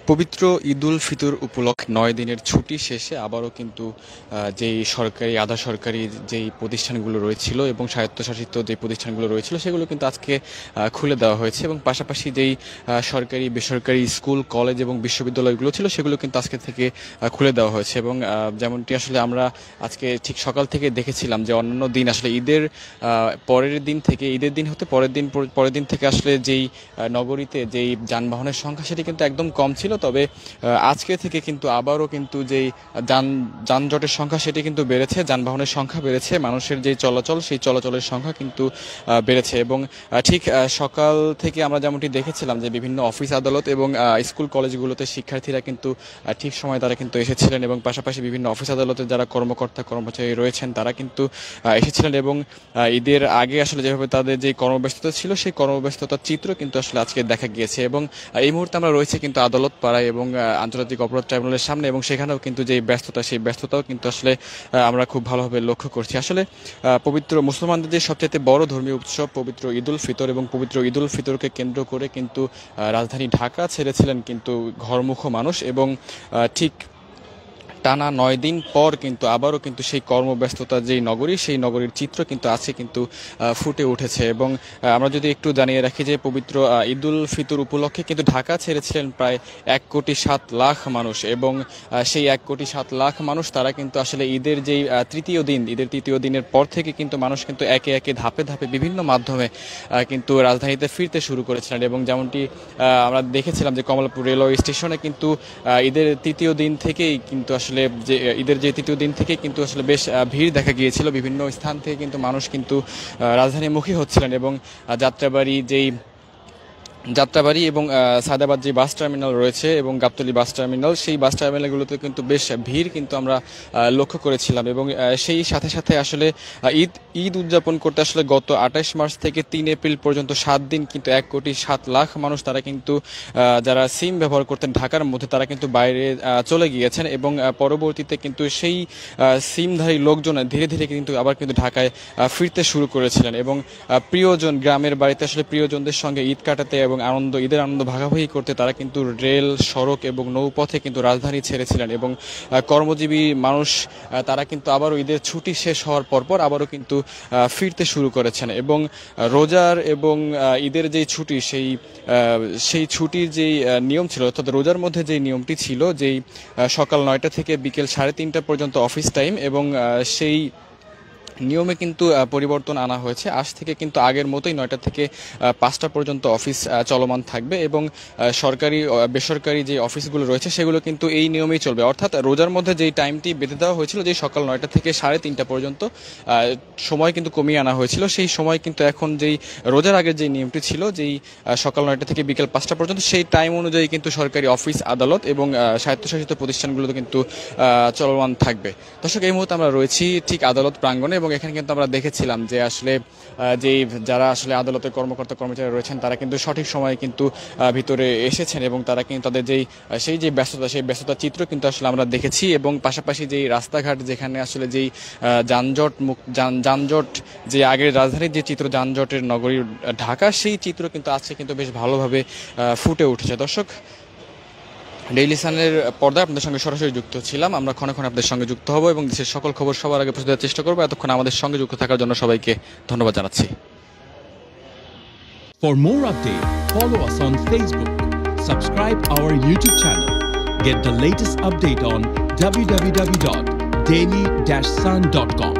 পবিত্র ঈদুল ফিতর উপলক্ষে ৯ দিনের ছুটি শেষে আবারও কিন্তু যেই সরকারি আধা সরকারি যেই প্রতিষ্ঠানগুলো রয়েছিল এবং স্বায়ত্তশাসিত যে প্রতিষ্ঠানগুলো রয়েছিল সেগুলো কিন্তু আজকে খুলে দেওয়া হয়েছে এবং পাশাপাশি যেই সরকারি বেসরকারি স্কুল কলেজ এবং বিশ্ববিদ্যালয়গুলো ছিল সেগুলো কিন্তু আজকে থেকে খুলে দেওয়া হয়েছে এবং যেমনটি আসলে আমরা আজকে ঠিক সকাল থেকে দেখেছিলাম যে অন্যান্য দিন আসলে ঈদের পরের দিন থেকে ঈদের দিন হতে পরের দিন থেকে আসলে যেই নগরীতে যেই যানবাহনের সংখ্যা সেটি কিন্তু একদম কম ছিল। তবে আজকে থেকে কিন্তু আবারও কিন্তু যেই যানজটের সংখ্যা সেটি কিন্তু বেড়েছে, যানবাহনের সংখ্যা বেড়েছে, মানুষের যেই চলাচল সেই চলাচলের সংখ্যা কিন্তু বেড়েছে এবং ঠিক সকাল থেকে আমরা যেমনটি দেখেছিলাম যে বিভিন্ন অফিস আদালত এবং স্কুল কলেজগুলোতে শিক্ষার্থীরা কিন্তু ঠিক সময় তারা কিন্তু এসেছিলেন এবং পাশাপাশি বিভিন্ন অফিস আদালতের যারা কর্মকর্তা কর্মচারী রয়েছেন তারা কিন্তু এসেছিলেন এবং ঈদের আগে আসলে যেভাবে তাদের যে কর্মব্যস্ততা ছিল সেই কর্মব্যস্ততার চিত্র কিন্তু আসলে আজকে দেখা গিয়েছে এবং এই মুহূর্তে আমরা রয়েছে কিন্তু আদালত পাড়ায় এবং আন্তর্জাতিক অপরাধ ট্রাইব্যুনালের সামনে এবং সেখানেও কিন্তু যে ব্যস্ততা সেই ব্যস্ততাও কিন্তু আসলে আমরা খুব ভালোভাবে লক্ষ্য করছি। আসলে পবিত্র মুসলমানদের যে সবচেয়ে বড় ধর্মীয় উৎসব পবিত্র ঈদুল ফিতর এবং পবিত্র ঈদুল ফিতরকে কেন্দ্র করে কিন্তু রাজধানী ঢাকা ছেড়েছিলেন কিন্তু ঘরমুখো মানুষ এবং ঠিক টানা ৯ দিন পর কিন্তু আবারও কিন্তু সেই কর্মব্যস্ততার যেই নগরী সেই নগরীর চিত্র কিন্তু আছে কিন্তু ফুটে উঠেছে এবং আমরা যদি একটু জানিয়ে রাখি যে পবিত্র ঈদুল ফিতর উপলক্ষে কিন্তু ঢাকা ছেড়েছিলেন প্রায় ১,৭,০০,০০০ মানুষ এবং সেই ১,৭,০০,০০০ মানুষ তারা কিন্তু আসলে ঈদের যেই ঈদের তৃতীয় দিনের পর থেকে কিন্তু মানুষ কিন্তু একে একে ধাপে ধাপে বিভিন্ন মাধ্যমে কিন্তু রাজধানীতে ফিরতে শুরু করেছিলেন এবং যেমনটি আমরা দেখেছিলাম যে কমলাপুর রেলওয়ে স্টেশনে কিন্তু ঈদের তৃতীয় দিন থেকেই কিন্তু আসলে যে ঈদের যে তৃতীয় দিন থেকে কিন্তু আসলে বেশ ভিড় দেখা গিয়েছিল, বিভিন্ন স্থান থেকে কিন্তু মানুষ কিন্তু রাজধানীমুখী হচ্ছিলেন এবং যাত্রাবাড়ি এবং সায়দাবাদ যে বাস টার্মিনাল রয়েছে এবং গাবতলী বাস টার্মিনাল সেই বাস টার্মিনালগুলোতে কিন্তু বেশ ভিড় কিন্তু আমরা লক্ষ্য করেছিলাম এবং সেই সাথে সাথে আসলে ঈদ উদযাপন করতে আসলে গত ২৮ মার্চ থেকে ৩ এপ্রিল পর্যন্ত ৭ দিন কিন্তু ১,৭,০০,০০০ মানুষ তারা কিন্তু যারা সিম ব্যবহার করতেন ঢাকার মধ্যে তারা কিন্তু বাইরে চলে গিয়েছেন এবং পরবর্তীতে কিন্তু সেই সিমধারী লোকজন ধীরে ধীরে কিন্তু আবার কিন্তু ঢাকায় ফিরতে শুরু করেছিলেন এবং প্রিয়জন গ্রামের বাড়িতে আসলে প্রিয়জনদের সঙ্গে ঈদ কাটাতে এবং ঈদের আনন্দ ভাগাভাগি করতে তারা কিন্তু রেল সড়ক এবং নৌপথে কিন্তু রাজধানী ছেড়েছিলেন এবং কর্মজীবী মানুষ তারা কিন্তু আবারও ঈদের ছুটি শেষ হওয়ার পরপর আবারও কিন্তু ফিরতে শুরু করেছেন এবং রোজার এবং ঈদের যেই ছুটি সেই ছুটির যেই নিয়ম ছিল অর্থাৎ রোজার মধ্যে যেই নিয়মটি ছিল যেই সকাল ৯টা থেকে বিকেল ৩:৩০ পর্যন্ত অফিস টাইম এবং সেই নিয়মে কিন্তু পরিবর্তন আনা হয়েছে। আজ থেকে কিন্তু আগের মতোই ৯টা থেকে ৫টা পর্যন্ত অফিস চলমান থাকবে এবং সরকারি বেসরকারি যে অফিসগুলো রয়েছে সেগুলো কিন্তু এই নিয়মেই চলবে, অর্থাৎ রোজার মধ্যে যেই টাইমটি বেঁধে দেওয়া হয়েছিল যে সকাল ৯টা থেকে ৩:৩০ পর্যন্ত সময় কিন্তু কমিয়ে আনা হয়েছিল, সেই সময় কিন্তু এখন যেই রোজার আগের যে নিয়মটি ছিল যেই সকাল ৯টা থেকে বিকেল ৫টা পর্যন্ত সেই টাইম অনুযায়ী কিন্তু সরকারি অফিস আদালত এবং স্বায়ত্তশাসিত প্রতিষ্ঠানগুলোতে কিন্তু চলমান থাকবে। দর্শক, এই মুহূর্তে আমরা রয়েছি ঠিক আদালত প্রাঙ্গণে এবং এখানে কিন্তু আমরা দেখেছিলাম যে আসলে যারা আসলে আদালতের কর্মকর্তা কর্মচারী রয়েছেন তারা কিন্তু সঠিক সময়ে কিন্তু ভিতরে এসেছেন এবং তারা কিন্তু তাদের সেই যে ব্যস্ততা সেই ব্যস্ততার চিত্র কিন্তু আসলে আমরা দেখেছি এবং পাশাপাশি যেই রাস্তাঘাট যেখানে আসলে যেই যানজট যে আগের রাজধানীর যে চিত্র যানজটের নগরী ঢাকা সেই চিত্র কিন্তু আজকে কিন্তু বেশ ভালোভাবে ফুটে উঠেছে। দর্শক, ডেইলি সানের পর্দায় আপনাদের সঙ্গে সরাসরি যুক্ত ছিলাম, আমরা ক্ষণে ক্ষণে আপনাদের সঙ্গে যুক্ত হব এবং দেশের সকল খবর সবার আগে পৌঁছে দেওয়ার চেষ্টা করবো। এতক্ষণ আমাদের সঙ্গে যুক্ত থাকার জন্য সবাইকে ধন্যবাদ জানাচ্ছি। For more updates, follow us on Facebook, subscribe our YouTube channel, get the latest update on www.daily-sun.com.